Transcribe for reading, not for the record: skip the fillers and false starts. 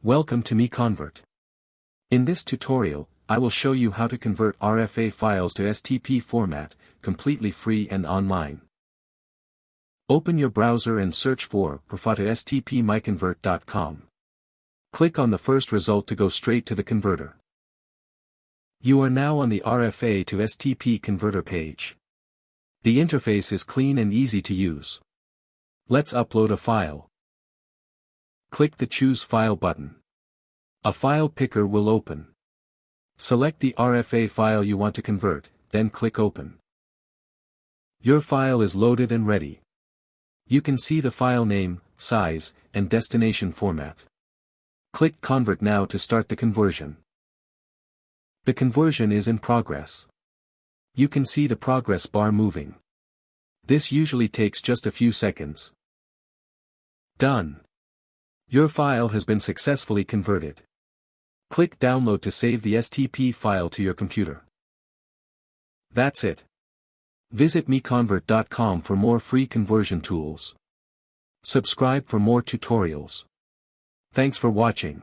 Welcome to MiConvert. In this tutorial, I will show you how to convert RFA files to STP format, completely free and online. Open your browser and search for RFA to STP MiConvert.com. Click on the first result to go straight to the converter. You are now on the RFA to STP converter page. The interface is clean and easy to use. Let's upload a file. Click the Choose File button. A file picker will open. Select the RFA file you want to convert, then click Open. Your file is loaded and ready. You can see the file name, size, and destination format. Click Convert now to start the conversion. The conversion is in progress. You can see the progress bar moving. This usually takes just a few seconds. Done. Your file has been successfully converted. Click Download to save the STP file to your computer. That's it. Visit MiConvert.com for more free conversion tools. Subscribe for more tutorials. Thanks for watching.